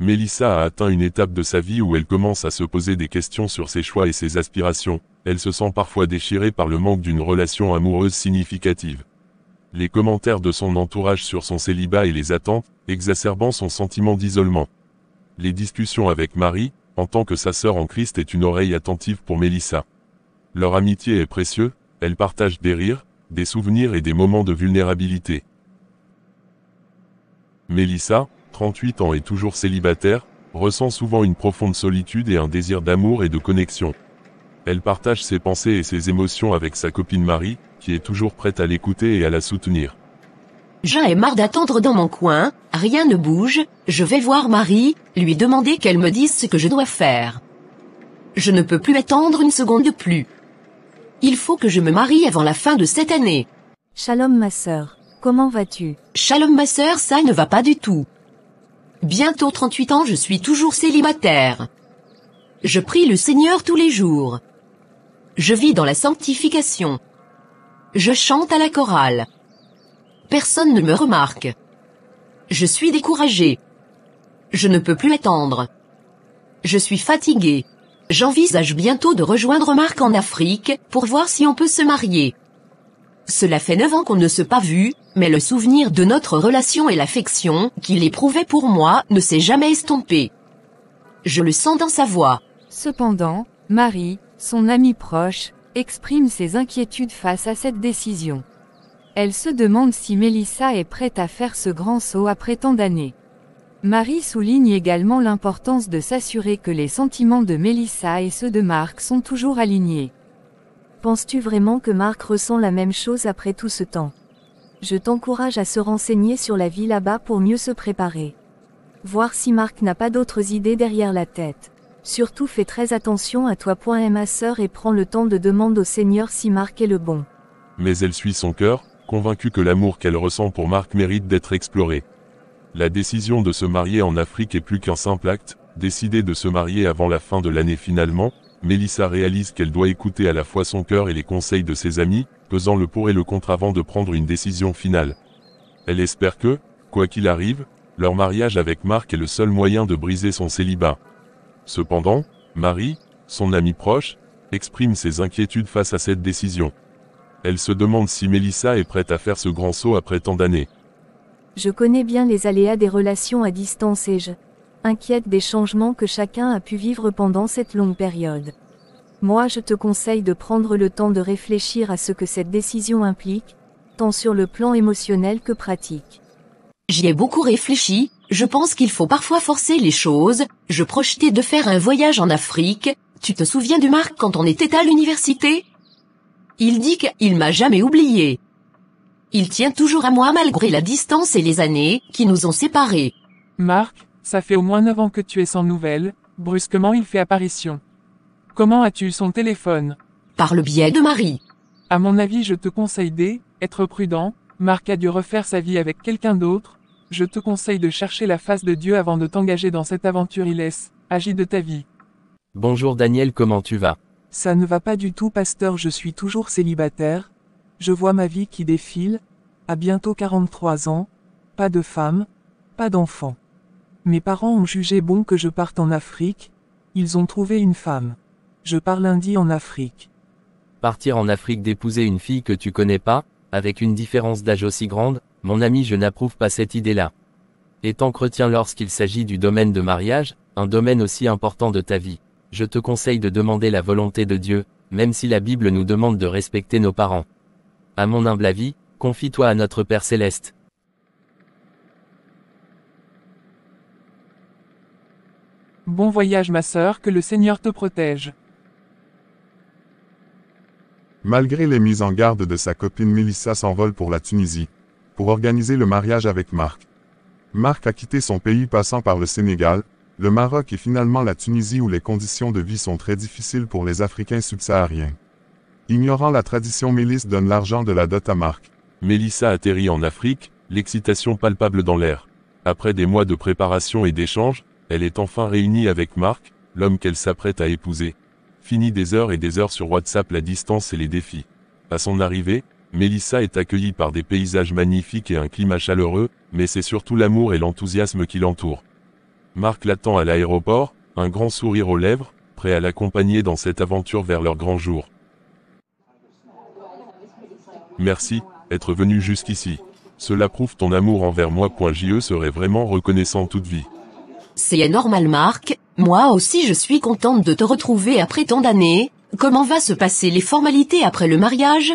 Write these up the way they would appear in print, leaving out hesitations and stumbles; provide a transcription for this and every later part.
Mélissa a atteint une étape de sa vie où elle commence à se poser des questions sur ses choix et ses aspirations. Elle se sent parfois déchirée par le manque d'une relation amoureuse significative. Les commentaires de son entourage sur son célibat et les attentes, exacerbant son sentiment d'isolement. Les discussions avec Marie, en tant que sa sœur en Christ, est une oreille attentive pour Mélissa. Leur amitié est précieuse, elle partage des rires, des souvenirs et des moments de vulnérabilité. Mélissa, 38 ans et toujours célibataire, ressent souvent une profonde solitude et un désir d'amour et de connexion. Elle partage ses pensées et ses émotions avec sa copine Marie, qui est toujours prête à l'écouter et à la soutenir. J'en ai marre d'attendre dans mon coin, rien ne bouge, je vais voir Marie, lui demander qu'elle me dise ce que je dois faire. Je ne peux plus attendre une seconde de plus. Il faut que je me marie avant la fin de cette année. Shalom ma sœur, comment vas-tu? Shalom ma sœur, ça ne va pas du tout. Bientôt 38 ans, je suis toujours célibataire. Je prie le Seigneur tous les jours. Je vis dans la sanctification. Je chante à la chorale. Personne ne me remarque. Je suis découragée. Je ne peux plus attendre. Je suis fatiguée. J'envisage bientôt de rejoindre Marc en Afrique, pour voir si on peut se marier. Cela fait 9 ans qu'on ne s'est pas vu, mais le souvenir de notre relation et l'affection qu'il éprouvait pour moi ne s'est jamais estompé. Je le sens dans sa voix. Cependant, Marie, son amie proche, exprime ses inquiétudes face à cette décision. Elle se demande si Mélissa est prête à faire ce grand saut après tant d'années. Marie souligne également l'importance de s'assurer que les sentiments de Mélissa et ceux de Marc sont toujours alignés. Penses-tu vraiment que Marc ressent la même chose après tout ce temps? Je t'encourage à se renseigner sur la vie là-bas pour mieux se préparer. Voir si Marc n'a pas d'autres idées derrière la tête. Surtout fais très attention à toi. Ma sœur, et prends le temps de demander au Seigneur si Marc est le bon. Mais elle suit son cœur, convaincue que l'amour qu'elle ressent pour Marc mérite d'être exploré. La décision de se marier en Afrique est plus qu'un simple acte, décider de se marier avant la fin de l'année finalement. Mélissa réalise qu'elle doit écouter à la fois son cœur et les conseils de ses amis, pesant le pour et le contre avant de prendre une décision finale. Elle espère que, quoi qu'il arrive, leur mariage avec Marc est le seul moyen de briser son célibat. Cependant, Marie, son amie proche, exprime ses inquiétudes face à cette décision. Elle se demande si Mélissa est prête à faire ce grand saut après tant d'années. Je connais bien les aléas des relations à distance et je inquiète des changements que chacun a pu vivre pendant cette longue période. Moi, je te conseille de prendre le temps de réfléchir à ce que cette décision implique, tant sur le plan émotionnel que pratique. J'y ai beaucoup réfléchi, je pense qu'il faut parfois forcer les choses. Je projetais de faire un voyage en Afrique. Tu te souviens de Marc quand on était à l'université? Il dit qu'il m'a jamais oublié. Il tient toujours à moi malgré la distance et les années qui nous ont séparés. Marc, ça fait au moins 9 ans que tu es sans nouvelles, brusquement il fait apparition. Comment as-tu eu son téléphone? Par le biais de Marie. À mon avis, je te conseille d'être prudent. Marc a dû refaire sa vie avec quelqu'un d'autre. Je te conseille de chercher la face de Dieu avant de t'engager dans cette aventure. Agis de ta vie. Bonjour Daniel, comment tu vas? Ça ne va pas du tout, pasteur, je suis toujours célibataire. Je vois ma vie qui défile. À bientôt 43 ans. Pas de femme. Pas d'enfant. Mes parents ont jugé bon que je parte en Afrique. Ils ont trouvé une femme. Je pars lundi en Afrique. Partir en Afrique, d'épouser une fille que tu connais pas, avec une différence d'âge aussi grande, mon ami, je n'approuve pas cette idée-là. Étant chrétien, lorsqu'il s'agit du domaine de mariage, un domaine aussi important de ta vie, je te conseille de demander la volonté de Dieu, même si la Bible nous demande de respecter nos parents. À mon humble avis, confie-toi à notre Père Céleste. Bon voyage ma sœur, que le Seigneur te protège. Malgré les mises en garde de sa copine, Mélissa s'envole pour la Tunisie, pour organiser le mariage avec Marc. Marc a quitté son pays passant par le Sénégal, le Maroc et finalement la Tunisie où les conditions de vie sont très difficiles pour les Africains subsahariens. Ignorant la tradition, Mélissa donne l'argent de la dot à Marc. Mélissa atterrit en Afrique, l'excitation palpable dans l'air. Après des mois de préparation et d'échanges, elle est enfin réunie avec Marc, l'homme qu'elle s'apprête à épouser. Fini des heures et des heures sur WhatsApp, la distance et les défis. À son arrivée, Mélissa est accueillie par des paysages magnifiques et un climat chaleureux, mais c'est surtout l'amour et l'enthousiasme qui l'entourent. Marc l'attend à l'aéroport, un grand sourire aux lèvres, prêt à l'accompagner dans cette aventure vers leur grand jour. Merci, être venu jusqu'ici. Cela prouve ton amour envers moi. Je serai vraiment reconnaissant toute vie. C'est normal Marc, moi aussi je suis contente de te retrouver après tant d'années. Comment va se passer les formalités après le mariage?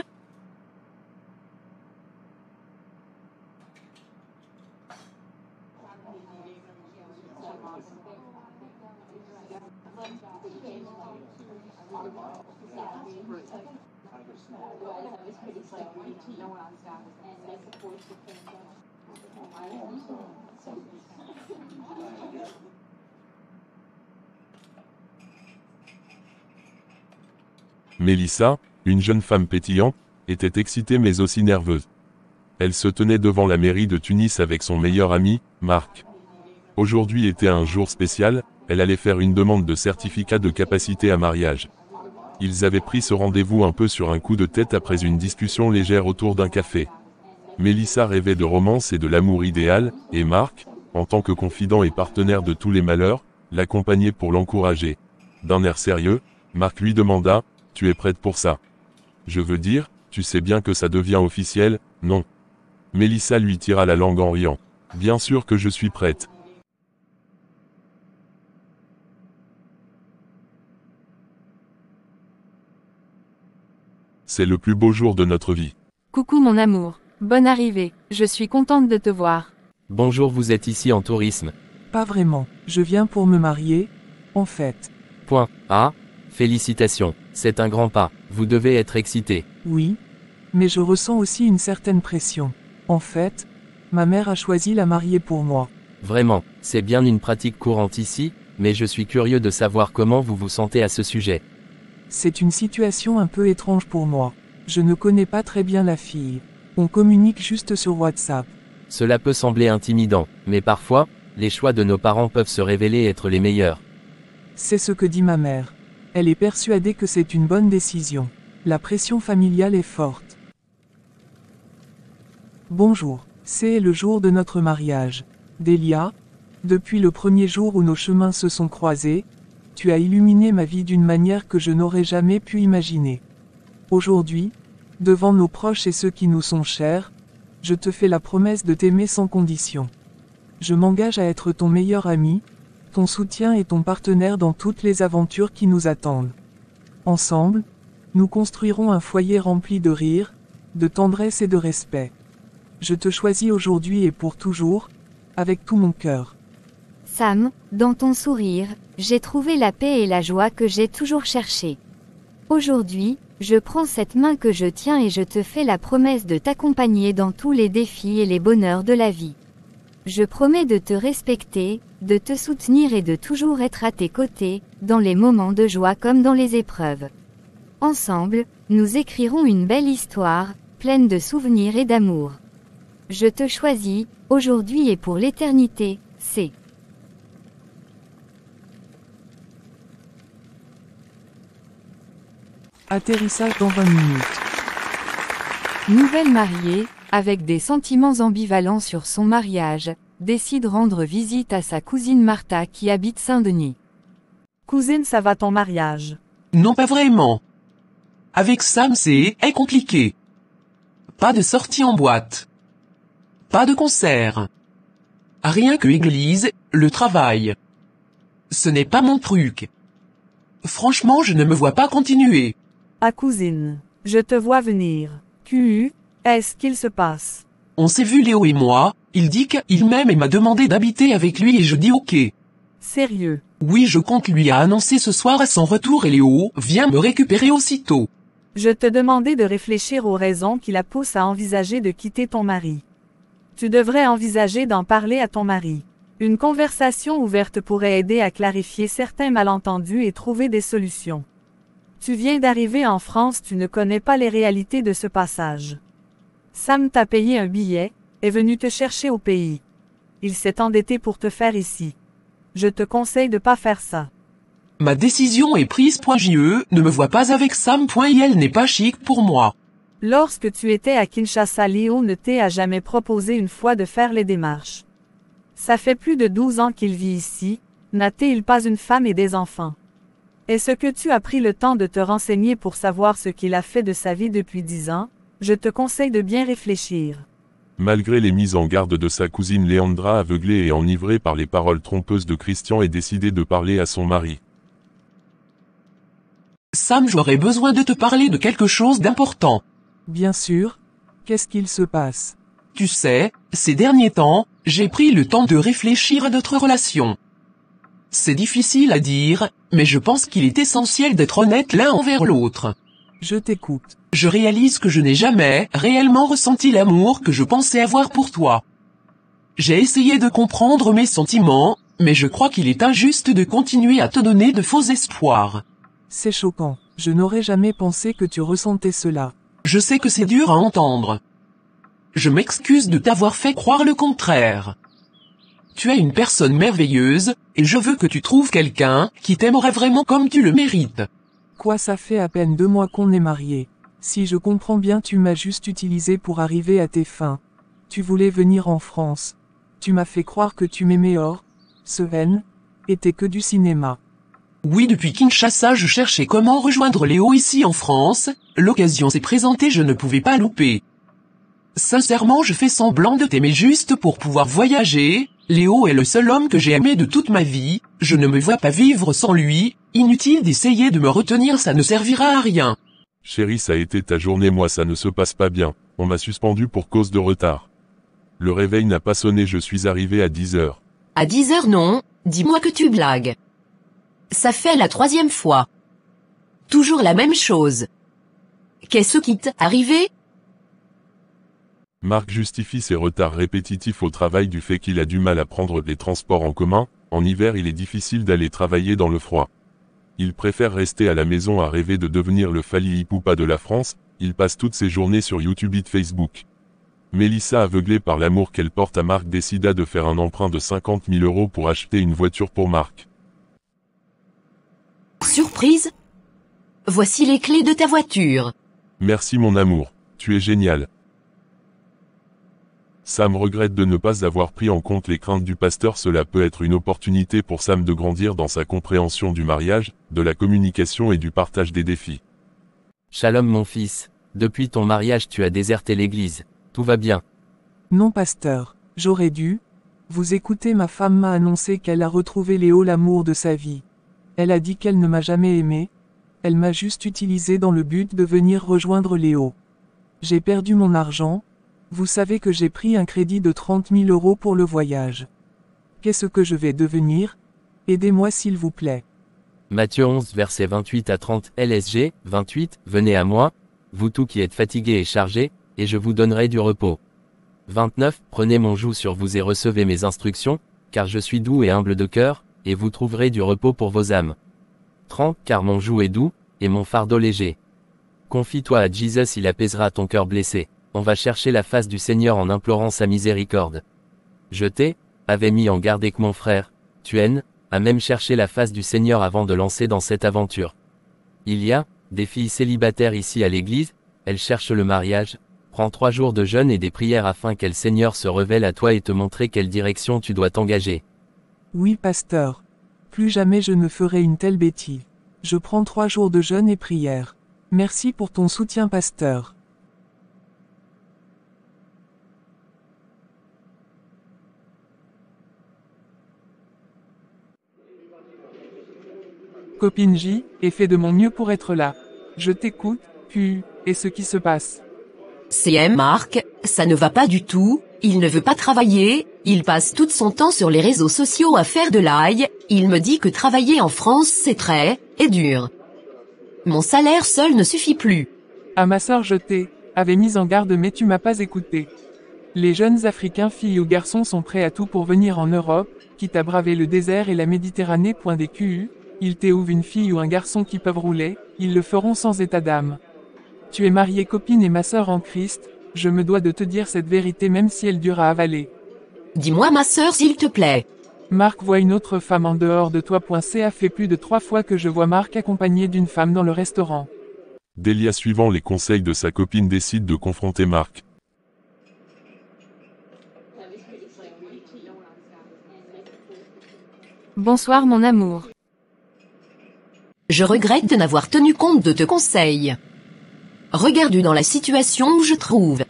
Mélissa, une jeune femme pétillante, était excitée mais aussi nerveuse. Elle se tenait devant la mairie de Tunis avec son meilleur ami, Marc. Aujourd'hui était un jour spécial, elle allait faire une demande de certificat de capacité à mariage. Ils avaient pris ce rendez-vous un peu sur un coup de tête après une discussion légère autour d'un café. Mélissa rêvait de romance et de l'amour idéal, et Marc, en tant que confident et partenaire de tous les malheurs, l'accompagnait pour l'encourager. D'un air sérieux, Marc lui demanda: « Tu es prête pour ça? Je veux dire, tu sais bien que ça devient officiel, non ?» Mélissa lui tira la langue en riant. « Bien sûr que je suis prête. » C'est le plus beau jour de notre vie. Coucou mon amour, bonne arrivée, je suis contente de te voir. Bonjour, vous êtes ici en tourisme. Pas vraiment, je viens pour me marier, en fait. Point. Ah, félicitations, c'est un grand pas, vous devez être excité. Oui. Mais je ressens aussi une certaine pression. En fait, ma mère a choisi la mariée pour moi. Vraiment, c'est bien une pratique courante ici, mais je suis curieux de savoir comment vous vous sentez à ce sujet. C'est une situation un peu étrange pour moi. Je ne connais pas très bien la fille. On communique juste sur WhatsApp. Cela peut sembler intimidant, mais parfois, les choix de nos parents peuvent se révéler être les meilleurs. C'est ce que dit ma mère. Elle est persuadée que c'est une bonne décision. La pression familiale est forte. Bonjour, c'est le jour de notre mariage. Delia, depuis le premier jour où nos chemins se sont croisés, tu as illuminé ma vie d'une manière que je n'aurais jamais pu imaginer. Aujourd'hui, devant nos proches et ceux qui nous sont chers, je te fais la promesse de t'aimer sans condition. Je m'engage à être ton meilleur ami, ton soutien et ton partenaire dans toutes les aventures qui nous attendent. Ensemble, nous construirons un foyer rempli de rire, de tendresse et de respect. Je te choisis aujourd'hui et pour toujours, avec tout mon cœur. Sam, dans ton sourire, j'ai trouvé la paix et la joie que j'ai toujours cherchée. Aujourd'hui, je prends cette main que je tiens et je te fais la promesse de t'accompagner dans tous les défis et les bonheurs de la vie. Je promets de te respecter, de te soutenir et de toujours être à tes côtés, dans les moments de joie comme dans les épreuves. Ensemble, nous écrirons une belle histoire, pleine de souvenirs et d'amour. Je te choisis, aujourd'hui et pour l'éternité, c'est... Atterrissage dans 20 minutes. Nouvelle mariée, avec des sentiments ambivalents sur son mariage, décide rendre visite à sa cousine Martha qui habite Saint-Denis. Cousine, ça va ton mariage? Non, pas vraiment. Avec Sam, c'est compliqué. Pas de sortie en boîte. Pas de concert. Rien que église, le travail. Ce n'est pas mon truc. Franchement, je ne me vois pas continuer. Ah cousine, je te vois venir. Est-ce qu'il se passe? On s'est vu Léo et moi, il dit qu'il m'aime et m'a demandé d'habiter avec lui et je dis ok. Sérieux? Oui, je compte lui annoncer ce soir à son retour et Léo vient me récupérer aussitôt. Je te demandais de réfléchir aux raisons qui la poussent à envisager de quitter ton mari. Tu devrais envisager d'en parler à ton mari. Une conversation ouverte pourrait aider à clarifier certains malentendus et trouver des solutions. Tu viens d'arriver en France, tu ne connais pas les réalités de ce passage. Sam t'a payé un billet, est venu te chercher au pays. Il s'est endetté pour te faire ici. Je te conseille de pas faire ça. Ma décision est prise. Je ne me vois pas avec Sam. Elle n'est pas chic pour moi. Lorsque tu étais à Kinshasa, Léo ne t'a jamais proposé une fois de faire les démarches. Ça fait plus de 12 ans qu'il vit ici, n'a-t-il pas une femme et des enfants? Est-ce que tu as pris le temps de te renseigner pour savoir ce qu'il a fait de sa vie depuis 10 ans? Je te conseille de bien réfléchir. Malgré les mises en garde de sa cousine Leandra, aveuglée et enivrée par les paroles trompeuses de Christian, est décidée de parler à son mari. Sam, j'aurais besoin de te parler de quelque chose d'important. Bien sûr. Qu'est-ce qu'il se passe? Tu sais, ces derniers temps, j'ai pris le temps de réfléchir à notre relation. C'est difficile à dire, mais je pense qu'il est essentiel d'être honnête l'un envers l'autre. Je t'écoute. Je réalise que je n'ai jamais réellement ressenti l'amour que je pensais avoir pour toi. J'ai essayé de comprendre mes sentiments, mais je crois qu'il est injuste de continuer à te donner de faux espoirs. C'est choquant. Je n'aurais jamais pensé que tu ressentais cela. Je sais que c'est dur à entendre. Je m'excuse de t'avoir fait croire le contraire. Tu es une personne merveilleuse, et je veux que tu trouves quelqu'un qui t'aimerait vraiment comme tu le mérites. Quoi, ça fait à peine 2 mois qu'on est mariés. Si je comprends bien, tu m'as juste utilisé pour arriver à tes fins. Tu voulais venir en France. Tu m'as fait croire que tu m'aimais or. Seven. Était que du cinéma. Oui, depuis Kinshasa je cherchais comment rejoindre Léo ici en France, l'occasion s'est présentée, je ne pouvais pas louper. Sincèrement, je fais semblant de t'aimer juste pour pouvoir voyager. Léo est le seul homme que j'ai aimé de toute ma vie, je ne me vois pas vivre sans lui, inutile d'essayer de me retenir, ça ne servira à rien. Chérie, ça a été ta journée, moi ça ne se passe pas bien, on m'a suspendu pour cause de retard. Le réveil n'a pas sonné, je suis arrivé à 10h. À 10h non, dis-moi que tu blagues. Ça fait la 3e fois. Toujours la même chose. Qu'est-ce qui t'est arrivé? Marc justifie ses retards répétitifs au travail du fait qu'il a du mal à prendre les transports en commun. En hiver, il est difficile d'aller travailler dans le froid. Il préfère rester à la maison à rêver de devenir le Fally Ipupa de la France. Il passe toutes ses journées sur YouTube et Facebook. Mélissa, aveuglée par l'amour qu'elle porte à Marc, décida de faire un emprunt de 50 000 € pour acheter une voiture pour Marc. Surprise? Voici les clés de ta voiture. Merci mon amour, tu es génial. Sam regrette de ne pas avoir pris en compte les craintes du pasteur. Cela peut être une opportunité pour Sam de grandir dans sa compréhension du mariage, de la communication et du partage des défis. Shalom mon fils, depuis ton mariage tu as déserté l'église, tout va bien. Non pasteur, j'aurais dû. Vous écoutez, ma femme m'a annoncé qu'elle a retrouvé Léo, l'amour de sa vie. Elle a dit qu'elle ne m'a jamais aimé. Elle m'a juste utilisé dans le but de venir rejoindre Léo. J'ai perdu mon argent. Vous savez que j'ai pris un crédit de 30 000 € pour le voyage. Qu'est-ce que je vais devenir? Aidez-moi s'il vous plaît. Matthieu 11 versets 28 à 30 LSG, 28, venez à moi, vous tous qui êtes fatigués et chargés, et je vous donnerai du repos. 29, prenez mon joug sur vous et recevez mes instructions, car je suis doux et humble de cœur, et vous trouverez du repos pour vos âmes. 30, car mon joug est doux, et mon fardeau léger. Confie-toi à Jesus, il apaisera ton cœur blessé. On va chercher la face du Seigneur en implorant sa miséricorde. Je avais mis en garde avec mon frère, Tuen, à même chercher la face du Seigneur avant de lancer dans cette aventure. Il y a des filles célibataires ici à l'église, elles cherchent le mariage. Prends 3 jours de jeûne et des prières afin qu'elle Seigneur se révèle à toi et te montrer quelle direction tu dois t'engager. Oui pasteur. Plus jamais je ne ferai une telle bêtise. Je prends 3 jours de jeûne et prière. Merci pour ton soutien pasteur. Copine J, ai fait de mon mieux pour être là. Je t'écoute, et ce qui se passe? CM Marc, ça ne va pas du tout, il ne veut pas travailler, il passe tout son temps sur les réseaux sociaux à faire de l'ail, il me dit que travailler en France c'est très, et dur. Mon salaire seul ne suffit plus. À ma sœur, je avais mis en garde mais tu m'as pas écouté. Les jeunes Africains, filles ou garçons, sont prêts à tout pour venir en Europe, quitte à braver le désert et la Méditerranée. Des QU, ils t'ouvrent une fille ou un garçon qui peuvent rouler, ils le feront sans état d'âme. Tu es mariée, copine et ma sœur en Christ, je me dois de te dire cette vérité même si elle dure à avaler. Dis-moi ma sœur s'il te plaît. Marc voit une autre femme en dehors de toi. Ça fait plus de 3 fois que je vois Marc accompagné d'une femme dans le restaurant. Delia, suivant les conseils de sa copine, décide de confronter Marc. Bonsoir mon amour. Je regrette de n'avoir tenu compte de tes conseils. Regarde dans la situation où je trouve.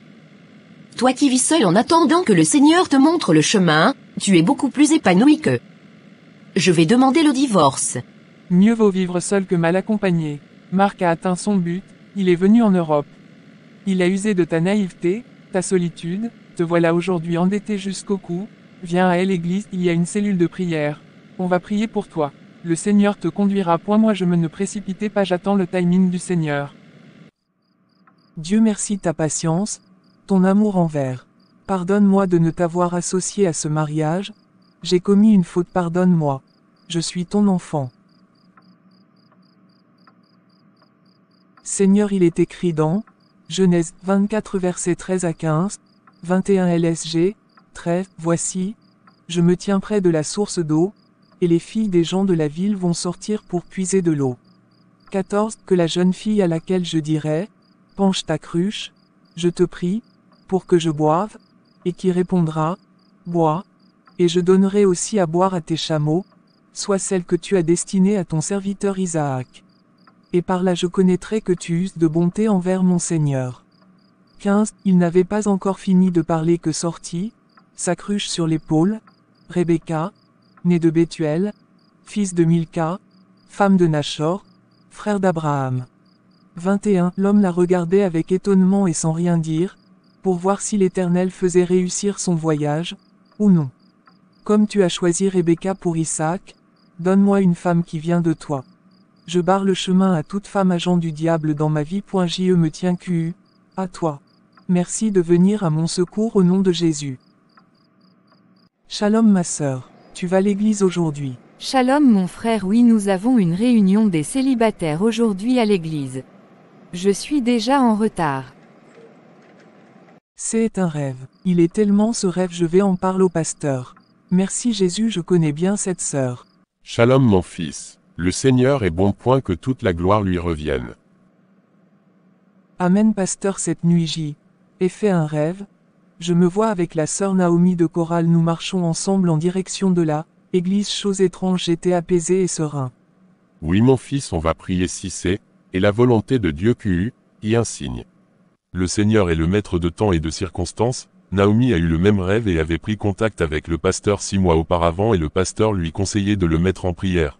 Toi qui vis seul en attendant que le Seigneur te montre le chemin, tu es beaucoup plus épanoui que... Je vais demander le divorce. Mieux vaut vivre seul que mal accompagné. Marc a atteint son but, il est venu en Europe. Il a usé de ta naïveté, ta solitude, te voilà aujourd'hui endetté jusqu'au cou. Viens à l'église, il y a une cellule de prière. On va prier pour toi. Le Seigneur te conduira. Moi je me ne précipitais pas, j'attends le timing du Seigneur. Dieu merci ta patience, ton amour envers. Pardonne-moi de ne t'avoir associé à ce mariage. J'ai commis une faute, pardonne-moi. Je suis ton enfant. Seigneur, il est écrit dans Genèse 24 versets 13 à 15, 21 LSG, Trêve, voici, je me tiens près de la source d'eau, et les filles des gens de la ville vont sortir pour puiser de l'eau. 14 Que la jeune fille à laquelle je dirai, penche ta cruche, je te prie, pour que je boive, et qui répondra, bois, et je donnerai aussi à boire à tes chameaux, soit celle que tu as destinée à ton serviteur Isaac. Et par là je connaîtrai que tu uses de bonté envers mon Seigneur. 15 Il n'avait pas encore fini de parler que sortit, sa cruche sur l'épaule, Rebecca, née de Bethuel, fils de Milca, femme de Nachor, frère d'Abraham. 21 L'homme la regardait avec étonnement et sans rien dire, pour voir si l'Éternel faisait réussir son voyage, ou non. Comme tu as choisi Rebecca pour Isaac, donne-moi une femme qui vient de toi. Je barre le chemin à toute femme agent du diable dans ma vie. Je me tiens QU, à toi. Merci de venir à mon secours au nom de Jésus. Shalom ma sœur, tu vas à l'église aujourd'hui. Shalom mon frère, oui nous avons une réunion des célibataires aujourd'hui à l'église. Je suis déjà en retard. C'est un rêve. Il est tellement ce rêve, je vais en parler au pasteur. Merci Jésus, je connais bien cette sœur. Shalom mon fils, le Seigneur est bon, point que toute la gloire lui revienne. Amen pasteur, cette nuit j'ai fait un rêve. Je me vois avec la sœur Naomi de Chorale, nous marchons ensemble en direction de la église, chose étrange, j'étais apaisé et serein. Oui mon fils, on va prier si c'est, et la volonté de Dieu QU, y un signe. Le Seigneur est le maître de temps et de circonstances. Naomi a eu le même rêve et avait pris contact avec le pasteur 6 mois auparavant et le pasteur lui conseillait de le mettre en prière.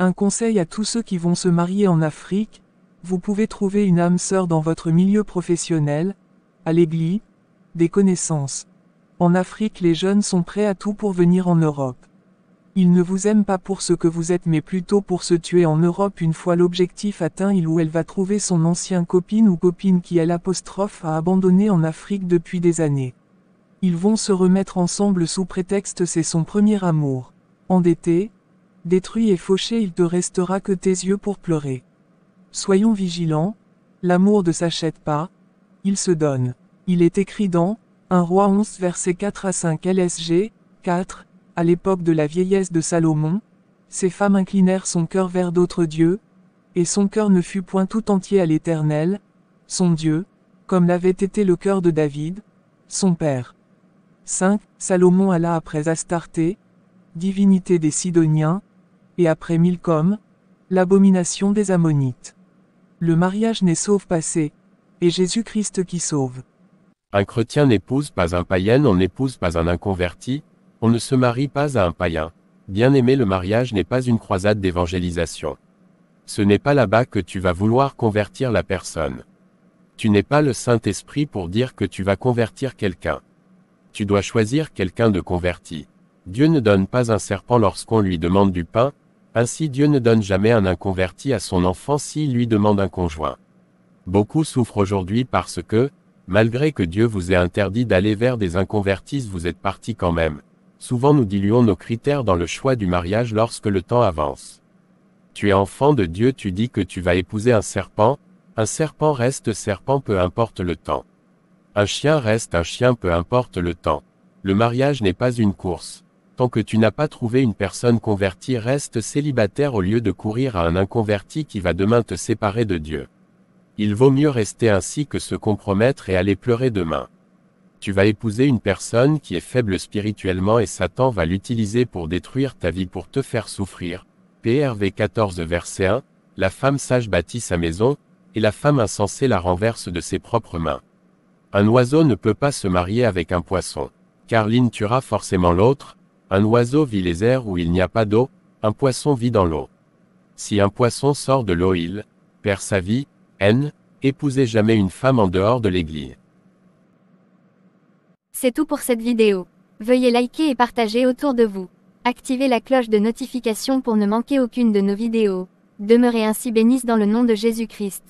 Un conseil à tous ceux qui vont se marier en Afrique, vous pouvez trouver une âme sœur dans votre milieu professionnel, à l'église, des connaissances. En Afrique, les jeunes sont prêts à tout pour venir en Europe. Ils ne vous aiment pas pour ce que vous êtes mais plutôt pour se tuer en Europe. Une fois l'objectif atteint, il ou elle va trouver son ancien copine ou copine qui a abandonné en Afrique depuis des années. Ils vont se remettre ensemble sous prétexte c'est son premier amour. Endetté, détruit et fauché, il te restera que tes yeux pour pleurer. Soyons vigilants, l'amour ne s'achète pas, il se donne. Il est écrit dans 1 Roi 11 versets 4 à 5 LSG, 4, à l'époque de la vieillesse de Salomon, ces femmes inclinèrent son cœur vers d'autres dieux, et son cœur ne fut point tout entier à l'Éternel, son Dieu, comme l'avait été le cœur de David, son père. 5. Salomon alla après Astarté, divinité des Sidoniens, et après Milcom, l'abomination des Ammonites. Le mariage n'est sauve passé, et Jésus-Christ qui sauve. Un chrétien n'épouse pas un païen, on n'épouse pas un inconverti, on ne se marie pas à un païen. Bien-aimé, le mariage n'est pas une croisade d'évangélisation. Ce n'est pas là-bas que tu vas vouloir convertir la personne. Tu n'es pas le Saint-Esprit pour dire que tu vas convertir quelqu'un. Tu dois choisir quelqu'un de converti. Dieu ne donne pas un serpent lorsqu'on lui demande du pain, ainsi Dieu ne donne jamais un inconverti à son enfant s'il lui demande un conjoint. Beaucoup souffrent aujourd'hui parce que, malgré que Dieu vous ait interdit d'aller vers des inconvertis, vous êtes partis quand même. Souvent nous diluons nos critères dans le choix du mariage lorsque le temps avance. Tu es enfant de Dieu, tu dis que tu vas épouser un serpent reste serpent peu importe le temps. Un chien reste un chien peu importe le temps. Le mariage n'est pas une course. Tant que tu n'as pas trouvé une personne convertie, reste célibataire au lieu de courir à un inconverti qui va demain te séparer de Dieu. Il vaut mieux rester ainsi que se compromettre et aller pleurer demain. Tu vas épouser une personne qui est faible spirituellement et Satan va l'utiliser pour détruire ta vie, pour te faire souffrir. PRV 14 verset 1, la femme sage bâtit sa maison, et la femme insensée la renverse de ses propres mains. Un oiseau ne peut pas se marier avec un poisson, car l'une tuera forcément l'autre. Un oiseau vit les airs où il n'y a pas d'eau, un poisson vit dans l'eau. Si un poisson sort de l'eau, il perd sa vie. Épousez jamais une femme en dehors de l'église. C'est tout pour cette vidéo. Veuillez liker et partager autour de vous. Activez la cloche de notification pour ne manquer aucune de nos vidéos. Demeurez ainsi bénis dans le nom de Jésus-Christ.